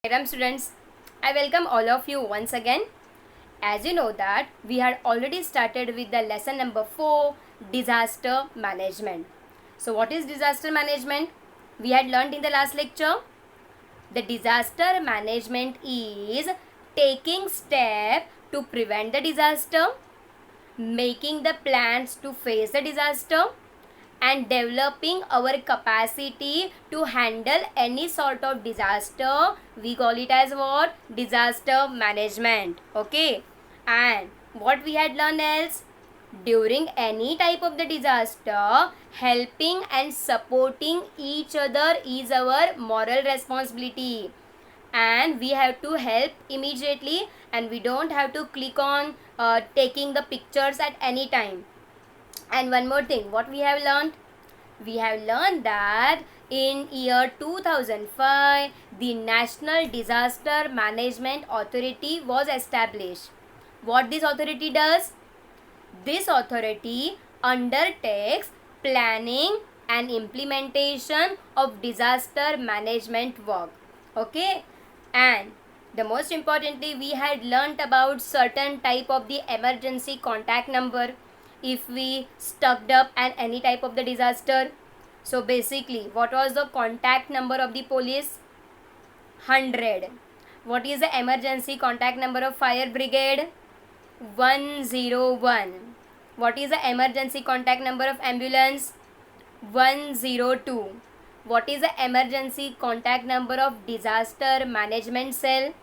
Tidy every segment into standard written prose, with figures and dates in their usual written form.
Dear students, I welcome all of you once again. As you know that we had already started with the lesson number 4, disaster management. So what is disaster management? We had learned in the last lecture. The disaster management is taking step to prevent the disaster, making the plans to face the disaster, and developing our capacity to handle any sort of disaster. We call it as what? Disaster management. Okay, and what we had learned else? During any type of the disaster, helping and supporting each other is our moral responsibility, and we have to help immediately, and we don't have to click on taking the pictures at any time. And one more thing, what we have learned? We have learned that in year 2005, the National Disaster Management Authority was established. What this authority does? This authority undertakes planning and implementation of disaster management work. Okay, and the most importantly, we had learnt about certain type of the emergency contact number if we stuck up and any type of the disaster. So basically, what was the contact number of the police? 100. What is the emergency contact number of fire brigade? 101. What is the emergency contact number of ambulance? 102. What is the emergency contact number of disaster management cell?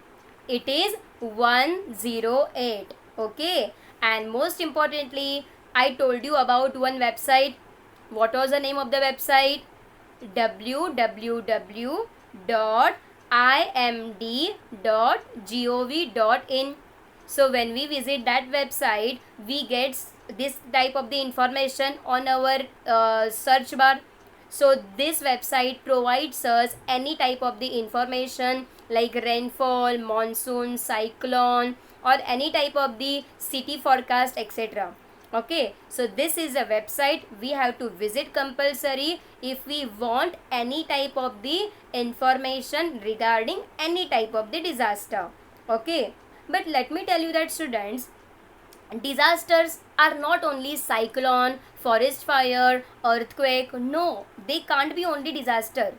It is 108. Okay, and most importantly, I told you about one website. What was the name of the website? www.imd.gov.in. So when we visit that website, we get this type of the information on our search bar. So this website provides us any type of the information like rainfall, monsoon, cyclone, or any type of the city forecast, etc. Okay, so this is a website we have to visit compulsory if we want any type of the information regarding any type of the disaster. Okay, but let me tell you that students, disasters are not only cyclone, forest fire, earthquake. No, they can't be only disaster.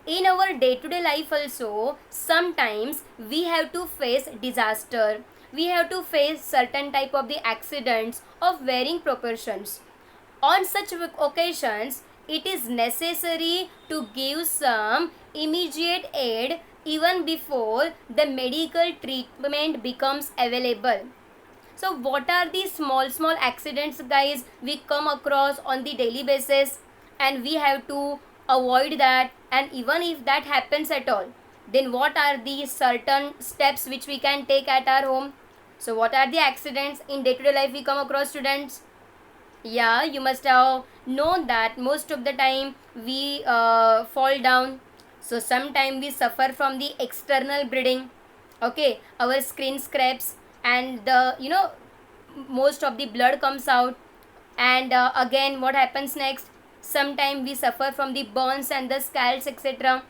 In our day-to-day life also, sometimes we have to face disaster. We have to face certain type of the accidents of varying proportions. On such occasions, it is necessary to give some immediate aid even before the medical treatment becomes available. So what are the small accidents, guys, we come across on the daily basis, and we have to avoid that. And even if that happens at all, then what are the certain steps which we can take at our home? So what are the accidents in day-to-day life we come across, students? Yeah, you must have known that most of the time we fall down. So sometimes we suffer from the external bleeding. Okay, our skin scrapes, and the most of the blood comes out. And again, what happens next? Sometimes we suffer from the burns and the scalds, etc.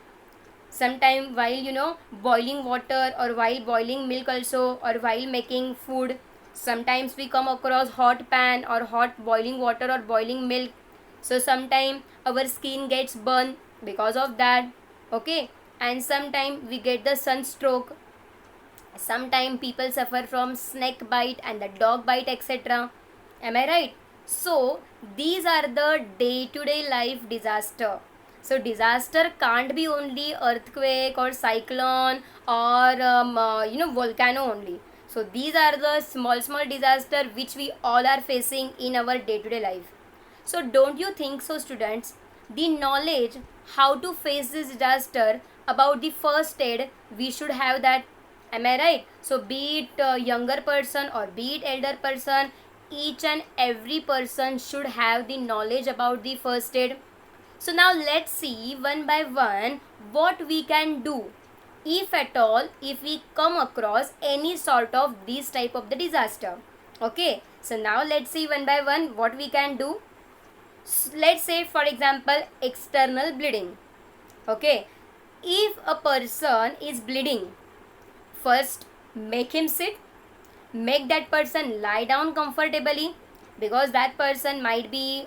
Sometimes while boiling water, or while boiling milk also, or while making food, sometimes we come across hot pan or hot boiling water or boiling milk. So sometimes our skin gets burned because of that. Okay, and sometimes we get the sunstroke. Sometimes people suffer from snake bite and the dog bite, etc. Am I right? So these are the day-to-day life disaster. So disaster can't be only earthquake or cyclone or volcano only. So these are the small disaster which we all are facing in our day-to-day life. So don't you think so, students? The knowledge how to face this disaster, about the first aid, we should have that. Am I right? So be it a younger person or be it elder person, each and every person should have the knowledge about the first aid. So now let's see one by one what we can do if at all, if we come across any sort of this type of the disaster. Okay, so now let's see one by one what we can do. Let's say, for example, external bleeding. Okay, if a person is bleeding, first make him sit, make that person lie down comfortably, because that person might be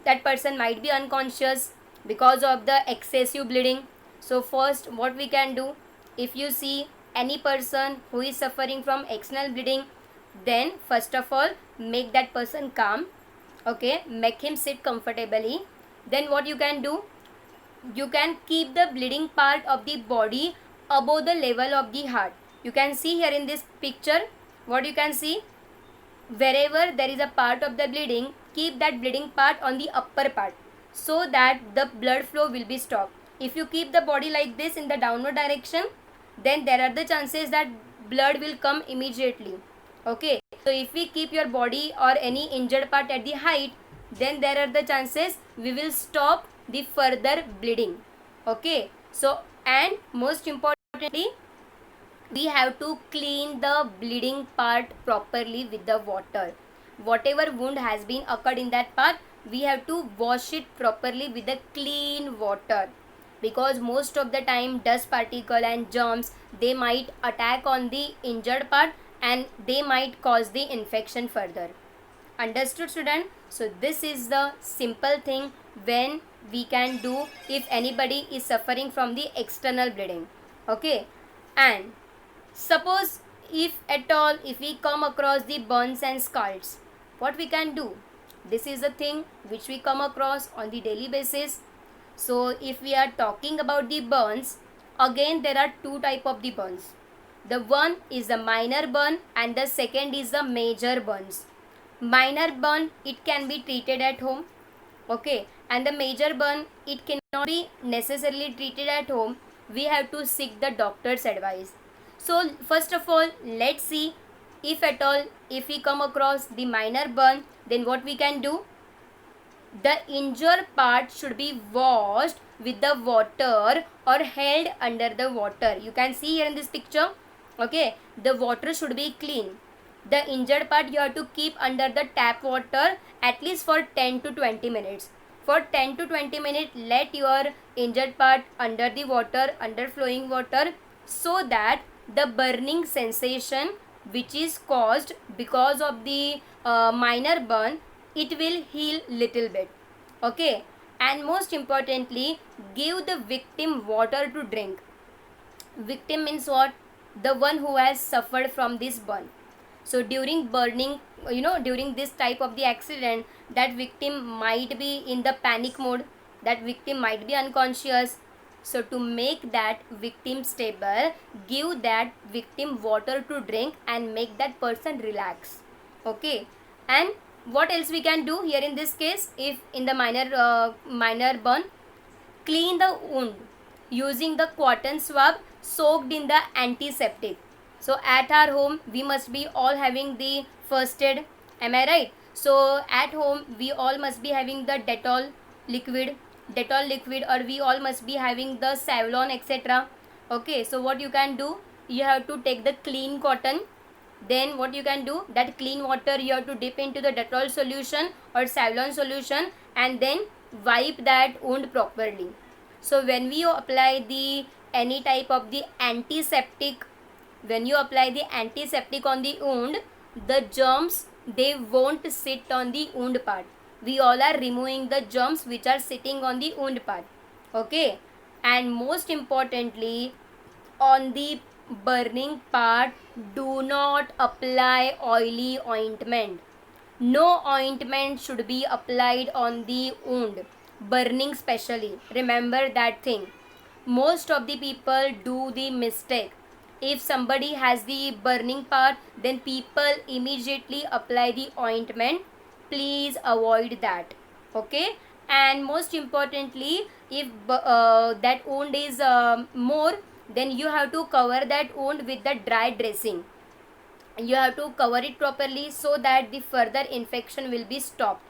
that person might be unconscious because of the excessive bleeding. So first what we can do, if you see any person who is suffering from external bleeding, then first of all make that person calm. Okay, make him sit comfortably. Then what you can do, you can keep the bleeding part of the body above the level of the heart. You can see here in this picture, what you can see, wherever there is a part of the bleeding, keep that bleeding part on the upper part so that the blood flow will be stopped. If you keep the body like this in the downward direction, then there are the chances that blood will come immediately. Okay, so if we keep your body or any injured part at the height, then there are the chances we will stop the further bleeding. Okay, so and most importantly, we have to clean the bleeding part properly with the water. Whatever wound has been occurred in that part, we have to wash it properly with the clean water, because most of the time dust particle and germs, they might attack on the injured part and they might cause the infection further. Understood, student? So this is the simple thing when we can do if anybody is suffering from the external bleeding. Okay, and suppose if at all if we come across the burns and scalds, what we can do? This is a thing which we come across on the daily basis. So if we are talking about the burns, again there are two type of the burns. The one is the minor burn and the second is the major burns. Minor burn, it can be treated at home. Okay, and the major burn, it cannot be necessarily treated at home. We have to seek the doctor's advice. So first of all, let's see if at all if we come across the minor burn, then what we can do. The injured part should be washed with the water or held under the water. You can see here in this picture. Okay, the water should be clean. The injured part you have to keep under the tap water at least for 10 to 20 minutes. For 10 to 20 minutes, let your injured part under the water, under flowing water, so that the burning sensation which is caused because of the minor burn, it will heal little bit. Okay, and most importantly, give the victim water to drink. Victim means what? The one who has suffered from this burn. So during burning, during this type of the accident, that victim might be in the panic mode, that victim might be unconscious. So to make that victim stable, give that victim water to drink and make that person relax. Okay, and what else we can do here in this case? If in the minor burn, clean the wound using the cotton swab soaked in the antiseptic. So at our home, we must be all having the first aid. Am I right? So at home, we all must be having the liquid, or we all must be having the Savlon, etc. Okay, so what you can do, you have to take the clean cotton. Then what you can do, that clean water you have to dip into the Dettol solution or Savlon solution and then wipe that wound properly. So when we apply the any type of the antiseptic, when you apply the antiseptic on the wound, the germs, they won't sit on the wound part. We all are removing the germs which are sitting on the wound part. Okay, and most importantly, on the burning part, do not apply oily ointment. No ointment should be applied on the wound, burning specially. Remember that thing. Most of the people do the mistake. If somebody has the burning part, then people immediately apply the ointment. Please avoid that. Okay, and most importantly, if that wound is more, then you have to cover that wound with the dry dressing. You have to cover it properly so that the further infection will be stopped.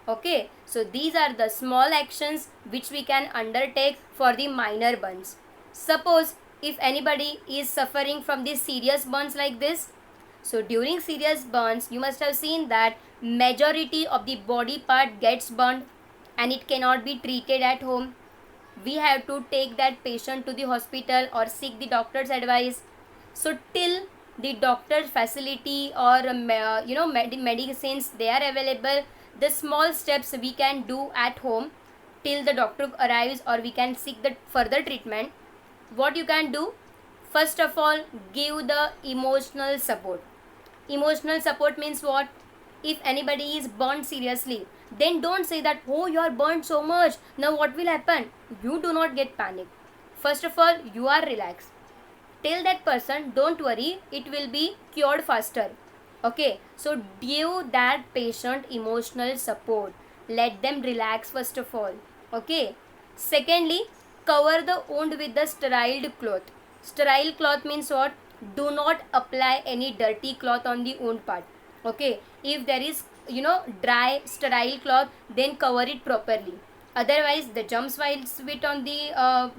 Okay, so these are the small actions which we can undertake for the minor burns. Suppose if anybody is suffering from these serious burns like this, so during serious burns, you must have seen that majority of the body part gets burned and it cannot be treated at home. we have to take that patient to the hospital or seek the doctor's advice. So till the doctor's facility or medicines they are available, the small steps we can do at home till the doctor arrives or we can seek the further treatment. What you can do, first of all, give the emotional support. Emotional support means what? If anybody is burned seriously, then don't say that, oh, you are burned so much, now what will happen. You do not get panic. First of all, you are relaxed. Tell that person, don't worry, it will be cured faster. Okay, so give that patient emotional support. Let them relax first of all. Okay. Secondly, cover the wound with the sterile cloth. Sterile cloth means what? Do not apply any dirty cloth on the wound part. Okay. If there is dry sterile cloth, then cover it properly. Otherwise the germs will sit on the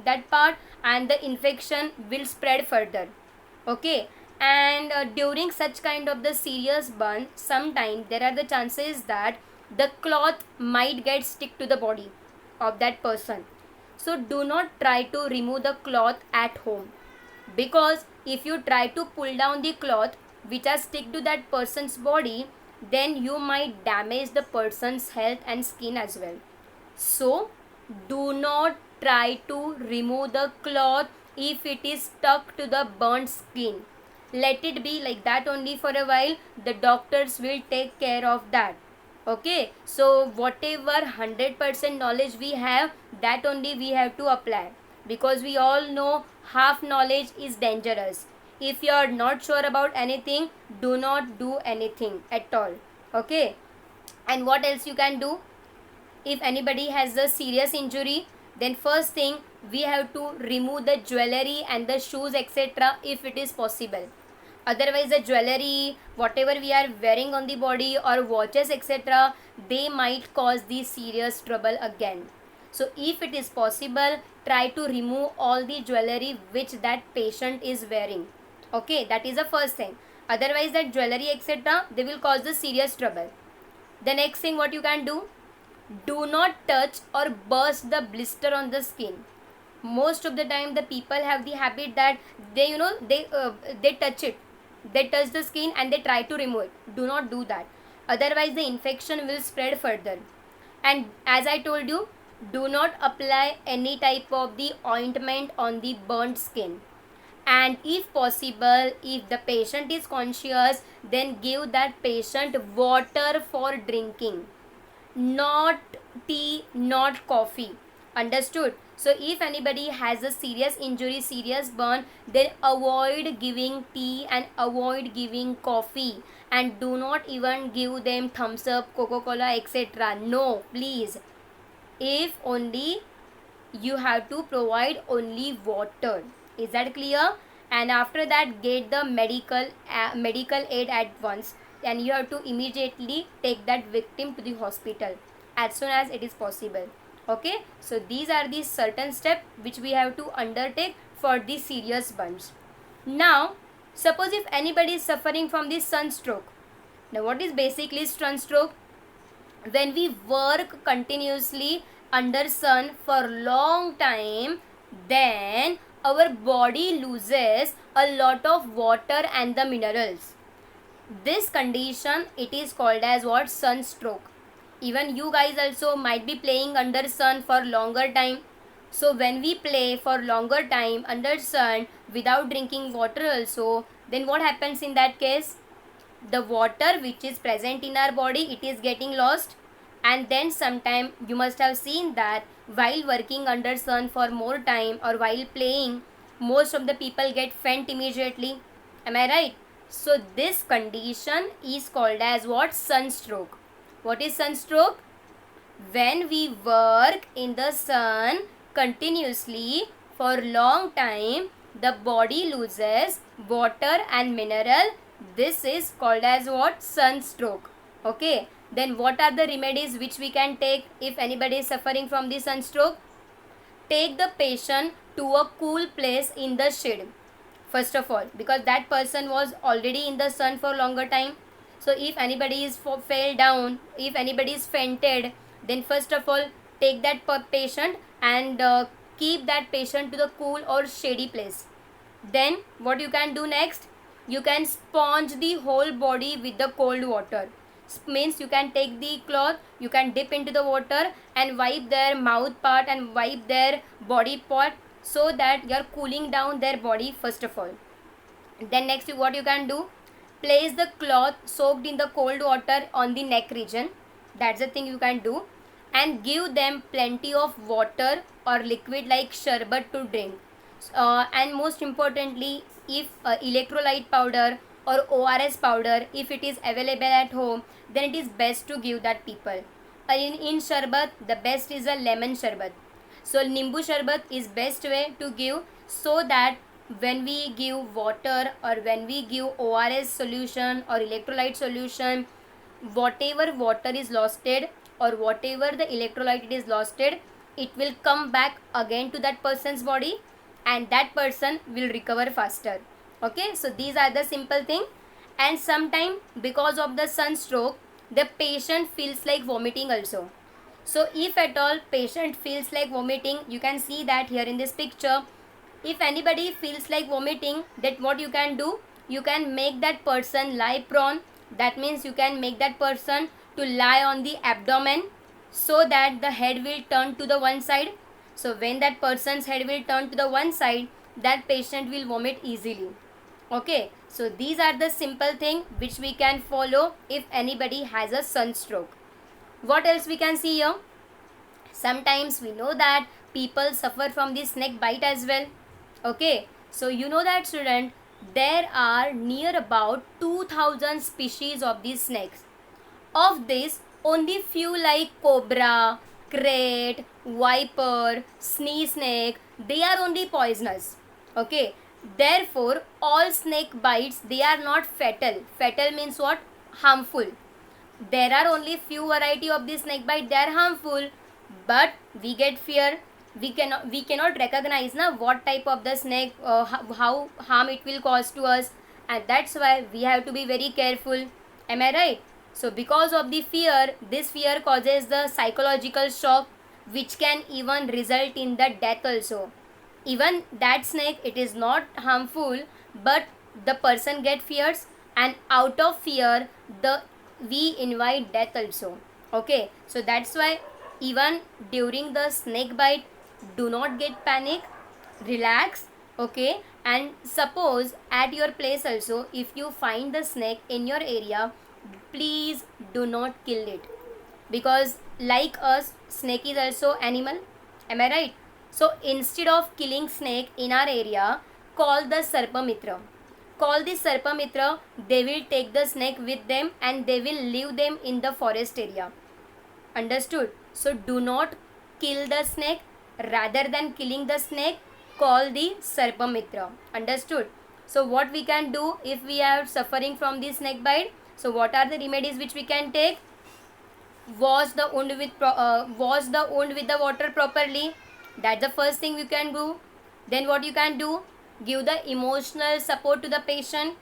that part and the infection will spread further. Okay. And during such kind of the serious burn, sometimes there are the chances that the cloth might get stick to the body of that person. So do not try to remove the cloth at home, because if you try to pull down the cloth which are stick to that person's body, then you might damage the person's health and skin as well. So do not try to remove the cloth if it is stuck to the burnt skin. Let it be like that only for a while. The doctors will take care of that. Okay, so whatever 100% knowledge we have, that only we have to apply, because we all know half knowledge is dangerous. If you are not sure about anything, do not do anything at all. Okay. And what else you can do? If anybody has a serious injury, then first thing we have to remove the jewelry and the shoes etc. if it is possible. Otherwise the jewelry, whatever we are wearing on the body or watches etc., they might cause the serious trouble again. So if it is possible, try to remove all the jewelry which that patient is wearing. Okay, that is the first thing. Otherwise that jewelry etc., they will cause the serious trouble. The next thing what you can do, do not touch or burst the blister on the skin. Most of the time the people have the habit that they touch it, they touch the skin and they try to remove it. Do not do that, otherwise the infection will spread further. And as I told you, do not apply any type of the ointment on the burnt skin. And if possible, if the patient is conscious, then give that patient water for drinking, not tea, not coffee. Understood? So if anybody has a serious injury, serious burn, then avoid giving tea and avoid giving coffee, and do not even give them thumbs up, Coca-Cola etc. No, please. If only you have to provide only water. Is that clear? And after that, get the medical aid at once, and you have to immediately take that victim to the hospital as soon as it is possible. Okay, so these are the certain steps which we have to undertake for the serious burns. Now suppose if anybody is suffering from the sunstroke. Now what is basically sunstroke? When we work continuously under sun for long time, then our body loses a lot of water and the minerals. This condition, it is called as what? Sunstroke. Even you guys also might be playing under sun for longer time. So when we play for longer time under sun without drinking water also, then what happens in that case? The water which is present in our body, it is getting lost. And then sometime you must have seen that while working under sun for more time or while playing, most of the people get faint immediately. Am I right? So this condition is called as what? Sunstroke. What is sunstroke? When we work in the sun continuously for long time, the body loses water and mineral. This is called as what? Sunstroke. Okay. Then what are the remedies which we can take if anybody is suffering from the sunstroke? Take the patient to a cool place in the shade. First of all, because that person was already in the sun for longer time. So if anybody is fell down, if anybody is fainted, then first of all take that patient and keep that patient to the cool or shady place. Then what you can do next, you can sponge the whole body with the cold water. Means you can take the cloth, you can dip into the water and wipe their mouth part and wipe their body part, so that you are cooling down their body first of all. Then next what you can do, place the cloth soaked in the cold water on the neck region. That's the thing you can do. And give them plenty of water or liquid like sherbet to drink. And most importantly, if electrolyte powder or ORS powder, if it is available at home, then it is best to give that people. In sherbet, the best is a lemon sherbet. So nimbu sherbet is best way to give, so that when we give water or when we give ORS solution or electrolyte solution, whatever water is losted or whatever the electrolyte is losted, it will come back again to that person's body and that person will recover faster. Okay, so these are the simple thing. And sometime because of the sunstroke, the patient feels like vomiting also. So if at all patient feels like vomiting, you can see that here in this picture. If anybody feels like vomiting, that what you can do, you can make that person lie prone. That means you can make that person to lie on the abdomen, so that the head will turn to the one side. So when that person's head will turn to the one side, that patient will vomit easily. Okay, so these are the simple thing which we can follow if anybody has a sunstroke. What else we can see here? Sometimes we know that people suffer from the snake bite as well. Okay, so you know that student, there are near about 2000 species of these snakes. Of this, only few like cobra, krait, viper, snee snake, they are only poisonous. Okay, therefore all snake bites, they are not fatal. Fatal means what? Harmful. There are only few variety of the snake bite, they are harmful, but we get fear. We cannot recognize na what type of the snake, how harm it will cause to us, and that's why we have to be very careful. Am I right? So because of the fear, this fear causes the psychological shock, which can even result in the death also. Even that snake, it is not harmful, but the person get fears, and out of fear we invite death also. Okay, so that's why even during the snake bite, do not get panic, relax. Okay, and suppose at your place also, if you find the snake in your area, please do not kill it, because like us, snake is also animal. Am I right? So instead of killing snake in our area, call the Sarpamitra. Call the Sarpamitra, they will take the snake with them and they will leave them in the forest area. Understood? So do not kill the snake. Rather than killing the snake, call the Sarpamitra. Understood? So what we can do if we are suffering from the snake bite? So what are the remedies which we can take? Wash the wound with the water properly. That's the first thing you can do. Then what you can do? Give the emotional support to the patient.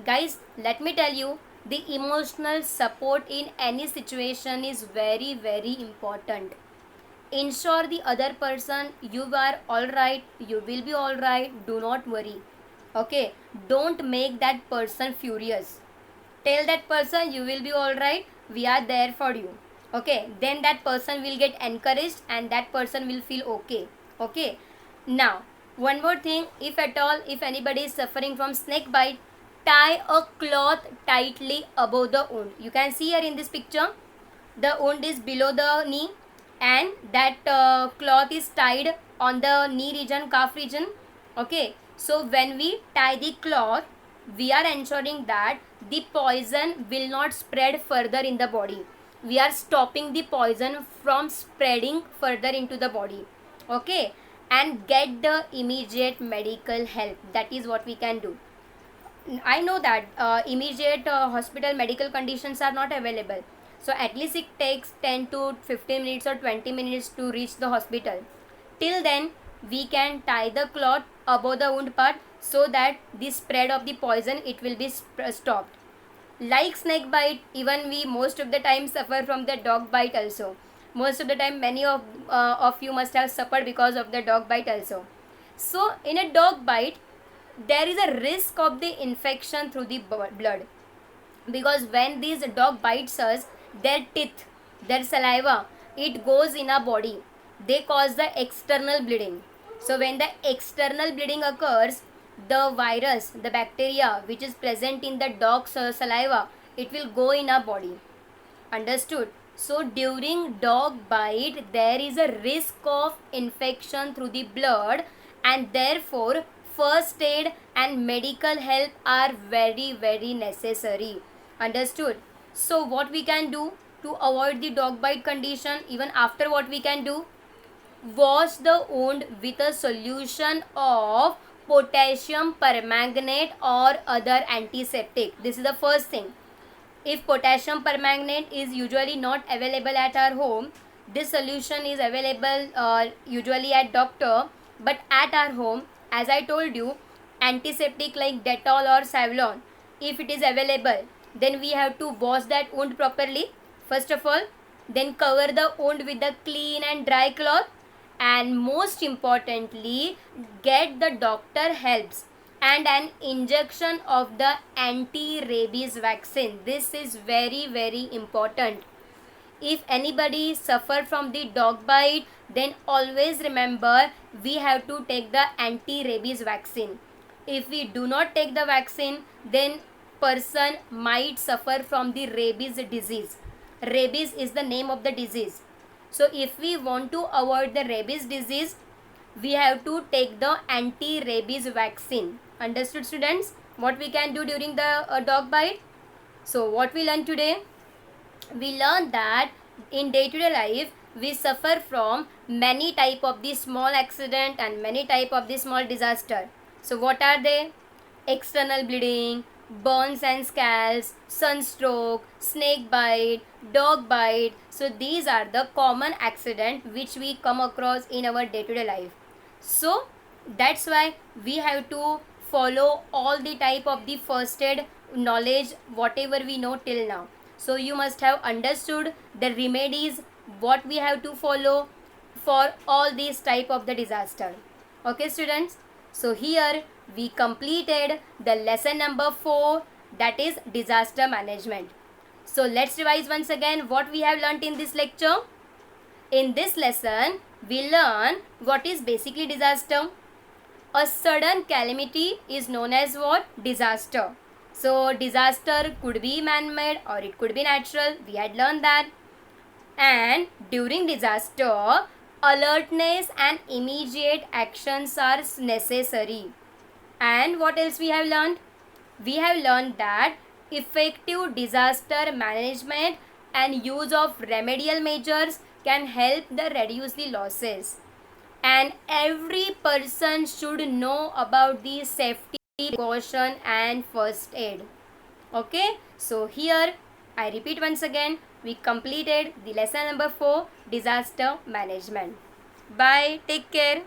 Guys, let me tell you, the emotional support in any situation is very, very important. Ensure the other person, you are alright, you will be alright, do not worry. Okay, don't make that person furious. Tell that person you will be alright, we are there for you. Okay, then that person will get encouraged and that person will feel okay. Okay, now one more thing, if at all, if anybody is suffering from snake bite, tie a cloth tightly above the wound. You can see here in this picture, the wound is below the knee and that cloth is tied on the knee region, calf region. Okay, so when we tie the cloth, we are ensuring that the poison will not spread further in the body. We are stopping the poison from spreading further into the body. Okay, and get the immediate medical help. That is what we can do. I know that immediate hospital medical conditions are not available. So at least it takes 10 to 15 minutes or 20 minutes to reach the hospital. Till then, we can tie the cloth above the wound part so that the spread of the poison, it will be stopped. Like snake bite, even we most of the time suffer from the dog bite also. Most of the time, many of you must have suffered because of the dog bite also. So in a dog bite, there is a risk of the infection through the blood, because when these dog bites us, their teeth, their saliva, it goes in our body. They cause the external bleeding. So when the external bleeding occurs, the virus, the bacteria which is present in the dog's saliva, it will go in our body. Understood? So during dog bite, there is a risk of infection through the blood, and therefore first aid and medical help are very, very necessary. Understood? So what we can do to avoid the dog bite condition, even after, what we can do? Wash the wound with a solution of potassium permanganate or other antiseptic. This is the first thing. If potassium permanganate is usually not available at our home, this solution is available usually at doctor, but at our home, as I told you, antiseptic like Dettol or Savlon, if it is available, then we have to wash that wound properly first of all, then cover the wound with a clean and dry cloth, and most importantly, get the doctor helps and an injection of the anti-rabies vaccine. This is very, very important. If anybody suffer from the dog bite, then always remember we have to take the anti-rabies vaccine. If we do not take the vaccine, then person might suffer from the rabies disease. Rabies is the name of the disease. So if we want to avoid the rabies disease, we have to take the anti-rabies vaccine. Understood, students? What we can do during the dog bite? So what we learned today? We learned that in day-to-day life, we suffer from many type of the small accident and many type of the small disaster. So what are they? External bleeding, burns and scalds, sunstroke, snake bite, dog bite. So these are the common accident which we come across in our day-to-day life. So that's why we have to follow all the type of the first aid knowledge whatever we know till now. So you must have understood the remedies what we have to follow for all these type of the disaster. Okay, students? So here we completed the lesson number 4, that is disaster management. So let's revise once again what we have learnt in this lecture. In this lesson, we learn what is basically disaster. A sudden calamity is known as what? Disaster. So disaster could be man-made or it could be natural. We had learned that. And during disaster, alertness and immediate actions are necessary. And what else we have learned? We have learned that effective disaster management and use of remedial measures can help the reduce the losses. And every person should know about the safety precaution and first aid. Okay, so here I repeat once again, we completed the lesson number 4, disaster management. Bye, take care.